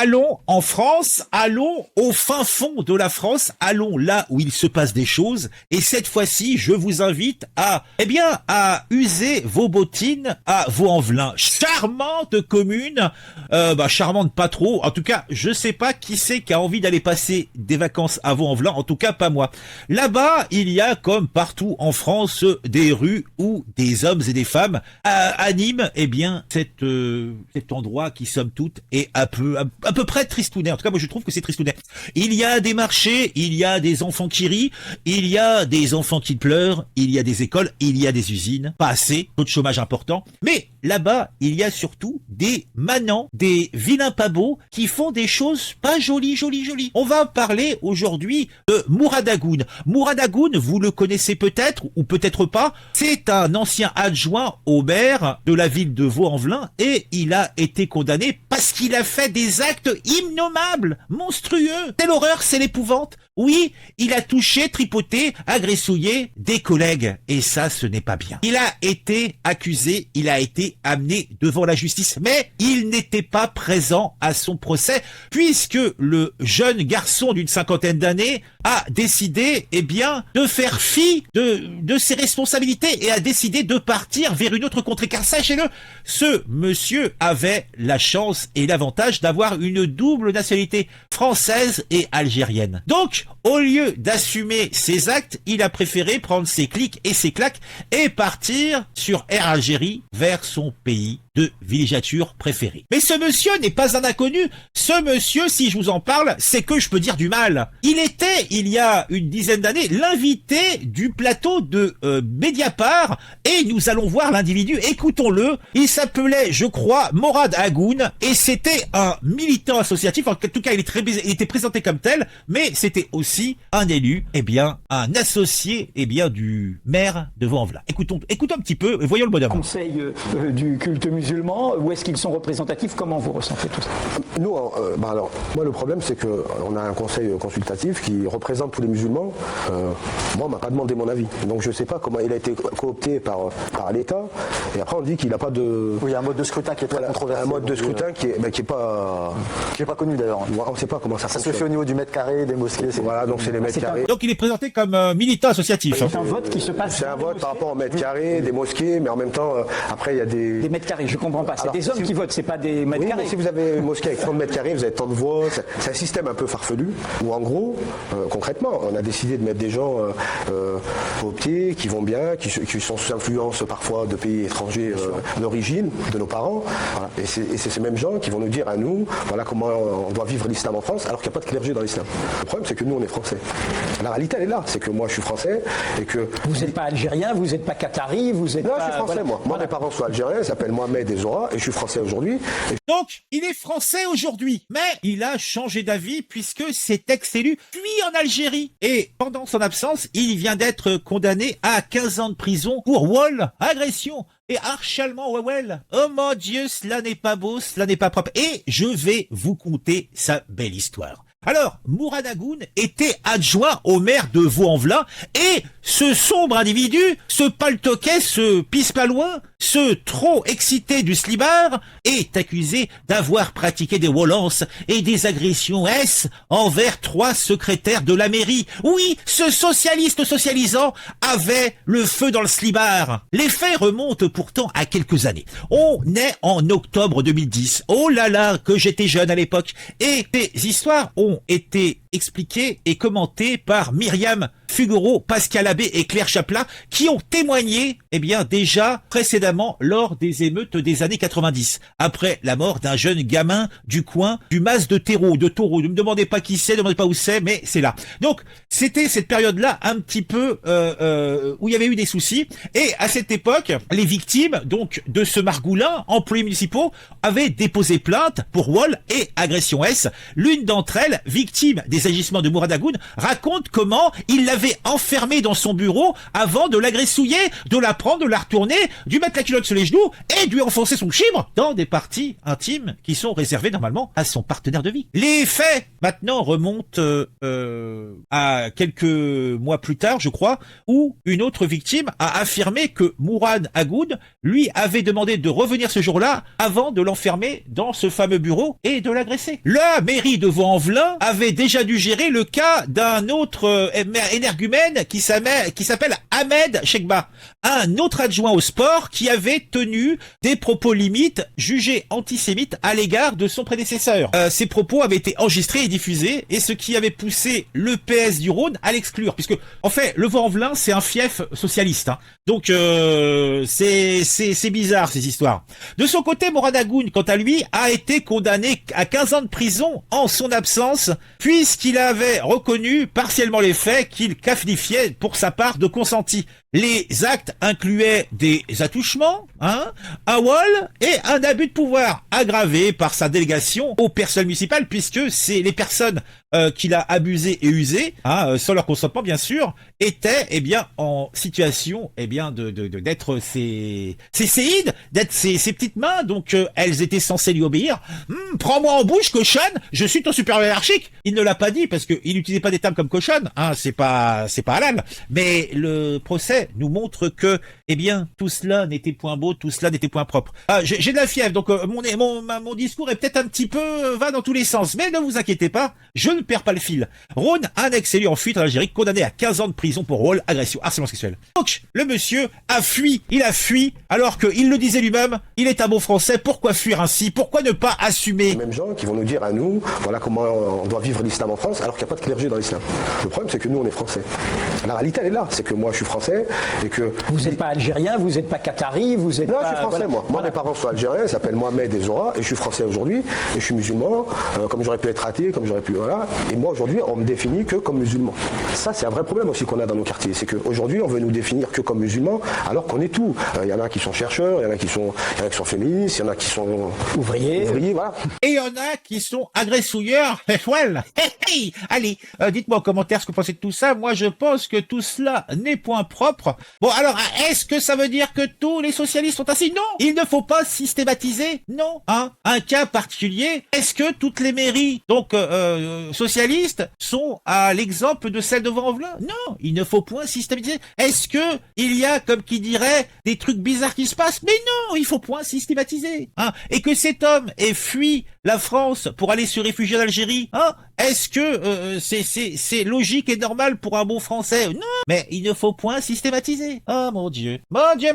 Allons en France, allons au fin fond de la France, allons là où il se passe des choses. Et cette fois-ci, je vous invite à user vos bottines à Vaux-en-Velin. Charmante commune, charmante pas trop. En tout cas, je sais pas qui c'est qui a envie d'aller passer des vacances à Vaux-en-Velin. En tout cas, pas moi. Là-bas, il y a comme partout en France des rues où des hommes et des femmes animent, cet endroit qui somme toute est à peu près tristounet. En tout cas, moi je trouve que c'est tristounet. Il y a des marchés, il y a des enfants qui rient, il y a des enfants qui pleurent, il y a des écoles, il y a des usines, pas assez, taux de chômage important. Mais là-bas, il y a surtout des manants, des vilains pas beaux qui font des choses pas jolies. On va parler aujourd'hui de Mourad Agoun. Mourad Agoun, vous le connaissez peut-être ou peut-être pas. C'est un ancien adjoint au maire de la ville de Vaux-en-Velin et il a été condamné parce qu'il a fait des actes innommables, monstrueux. C'est l'horreur, c'est l'épouvante. Oui, il a touché, tripoté, agressouillé des collègues. Et ça, ce n'est pas bien. Il a été accusé, il a été amené devant la justice, mais il n'était pas présent à son procès, puisque le jeune garçon d'une cinquantaine d'années a décidé, de faire fi de ses responsabilités et a décidé de partir vers une autre contrée. Car sachez-le, ce monsieur avait la chance et l'avantage d'avoir une double nationalité française et algérienne. Donc, au lieu d'assumer ses actes, il a préféré prendre ses clics et ses claques et partir sur Air Algérie vers son pays de villégiature préférée. Mais ce monsieur n'est pas un inconnu. Ce monsieur, si je vous en parle, c'est que je peux dire du mal. Il était, il y a une dizaine d'années, l'invité du plateau de Mediapart et nous allons voir l'individu. Écoutons-le. Il s'appelait, je crois, Mourad Agoun et c'était un militant associatif. En tout cas, il était présenté comme tel, mais c'était aussi un élu, un associé, du maire de Vaux-en-Velin. Écoutons un petit peu et voyons le bonhomme. Conseil du culte musulman, où est-ce qu'ils sont représentatifs? Comment vous ressentez tout ça? Nous, moi le problème c'est qu'on a un conseil consultatif qui représente tous les musulmans. Moi on m'a pas demandé mon avis, donc je sais pas comment il a été coopté par l'État. Et après on dit qu'il n'a pas de... Oui, il y a un mode de scrutin qui est très controversé. Un mode de scrutin qui est pas connu d'ailleurs. On ne sait pas comment ça fonctionne. Ça se fait au niveau du mètre carré, des mosquées. Voilà, donc c'est les mètres carrés. Donc il est présenté comme militant associatif. C'est un vote qui se passe. C'est un vote par rapport aux mètres carrés, des mosquées, mais en même temps, après il y a des mètres carrés, je comprends pas. C'est des hommes qui votent, c'est pas des mètres carrés. Mais si vous avez une mosquée avec 30 mètres carrés, vous avez tant de voix. C'est un système un peu farfelu où en gros, concrètement, on a décidé de mettre des gens au pied, qui vont bien, qui sont sous influence parfois de pays étrangers d'origine, de nos parents. Voilà. Et c'est ces mêmes gens qui vont nous dire à nous, voilà comment on doit vivre l'islam en France, alors qu'il n'y a pas de clergé dans l'islam. Le problème, c'est que nous, on est français. La réalité, elle est là. C'est que moi, je suis français et que... Vous n'êtes pas algérien, vous n'êtes pas qatari, vous êtes non, pas... je suis français, moi. Moi, mes parents sont algériens, ils s'appellent Mohamed et Zora, et je suis français aujourd'hui. Donc, il est français aujourd'hui, mais il a changé d'avis puisque c'est ex-élu, puis en Algérie. Et pendant son absence, il vient d'être condamné à 15 ans de prison pour vol, agression et harcèlement. Oh mon Dieu, cela n'est pas beau, cela n'est pas propre. Et je vais vous conter sa belle histoire. Alors, Mourad Agoun était adjoint au maire de Vaux-en-Velin et ce sombre individu, ce paltoquet, ce pisse-pas-loin, ce trop excité du slibard est accusé d'avoir pratiqué des violences et des agressions envers 3 secrétaires de la mairie. Oui, ce socialiste socialisant avait le feu dans le slibard. Les faits remontent pourtant à quelques années. On est en octobre 2010. Oh là là, que j'étais jeune à l'époque. Et ces histoires ont été expliquées et commentées par Myriam Fugaro, Pascal Abbé et Claire Chaplin, qui ont témoigné, déjà précédemment lors des émeutes des années 90, après la mort d'un jeune gamin du coin du Mas de Taureau. Ne me demandez pas qui c'est, ne me demandez pas où c'est, mais c'est là. Donc, c'était cette période-là un petit peu où il y avait eu des soucis. Et à cette époque, les victimes donc de ce margoulin, employés municipaux, avaient déposé plainte pour vol et agression S. L'une d'entre elles, victime des agissements de Mourad Agoun, raconte comment il l'avait l'avait enfermée dans son bureau avant de l'agressouiller, de la prendre, de la retourner, de lui mettre la culotte sur les genoux et de lui enfoncer son chibre dans des parties intimes qui sont réservées normalement à son partenaire de vie. Les faits maintenant remontent à quelques mois plus tard, je crois, où une autre victime a affirmé que Mourad Agoud lui avait demandé de revenir ce jour-là avant de l'enfermer dans ce fameux bureau et de l'agresser. La mairie de Vaux-en-Velin avait déjà dû gérer le cas d'un autre énergumène qui s'appelle Ahmed Chekba, un autre adjoint au sport qui avait tenu des propos limites jugés antisémites à l'égard de son prédécesseur. Ces propos avaient été enregistrés et diffusés, et ce qui avait poussé le PS du Rhône à l'exclure, puisque en fait le Vaux-en-Velin c'est un fief socialiste, hein. Donc c'est bizarre ces histoires. De son côté, Mourad Agoud, quant à lui, a été condamné à 15 ans de prison en son absence, puisqu'il avait reconnu partiellement les faits qu'il qualifiait pour sa part de consenti. Les actes incluaient des attouchements, un vol et un abus de pouvoir aggravé par sa délégation au personnel municipal, puisque c'est les personnes qu'il a abusées et usées, sans leur consentement bien sûr, étaient en situation d'être ses séides, d'être ses petites mains, donc elles étaient censées lui obéir. Prends-moi en bouche, cochonne, je suis ton supérieur hiérarchique. Il ne l'a pas dit parce qu'il n'utilisait pas des termes comme cochonne, c'est pas halal, mais le procès nous montre que tout cela n'était point beau, tout cela n'était point propre. J'ai de la fièvre, donc mon discours est peut-être un petit peu va dans tous les sens, mais ne vous inquiétez pas, je ne perds pas le fil. Rhône, un ex-élu en fuite en Algérie, condamné à 15 ans de prison pour vol, agression, harcèlement sexuel. Donc, le monsieur a fui, alors qu'il le disait lui-même, il est un bon français, pourquoi fuir ainsi? Pourquoi ne pas assumer? Les mêmes gens qui vont nous dire à nous, voilà comment on doit vivre l'islam en France, alors qu'il n'y a pas de clergé dans l'islam. Le problème, c'est que nous, on est français. La réalité, elle est là, c'est que moi, je suis français, et que... Vous n'êtes pas algérien, vous n'êtes pas qatari, vous êtes non, pas... je suis français, moi. Moi, mes parents sont algériens, ils s'appellent Mohamed et Zora, et je suis français aujourd'hui, et je suis musulman, comme j'aurais pu être athée, comme j'aurais pu... Voilà. Et moi, aujourd'hui, on me définit que comme musulman. Ça, c'est un vrai problème aussi qu'on a dans nos quartiers, c'est qu'aujourd'hui, on veut nous définir que comme musulmans, alors qu'on est tout. Il y en a qui sont chercheurs, il y en a qui sont féministes, il y en a qui sont ouvriers, voilà. Et il y en a qui sont agressouilleurs. Well, allez, dites-moi en commentaire ce que vous pensez de tout ça. Moi, je pense que tout cela n'est point propre. Bon, alors, est-ce que ça veut dire que tous les socialistes sont ainsi? Non, il ne faut pas systématiser. Non, un cas particulier. Est-ce que toutes les mairies, donc socialistes, sont à l'exemple de celle de Vaux-en-Velin? Non, il ne faut point systématiser. Est-ce que il y a, comme qui dirait, des trucs bizarres qui se passent? Mais non, il faut point systématiser. Et que cet homme ait fui la France pour aller se réfugier en Algérie, est-ce que c'est logique et normal pour un bon Français? Non, mais il ne faut point systématiser. Oh mon Dieu. Mon Dieu.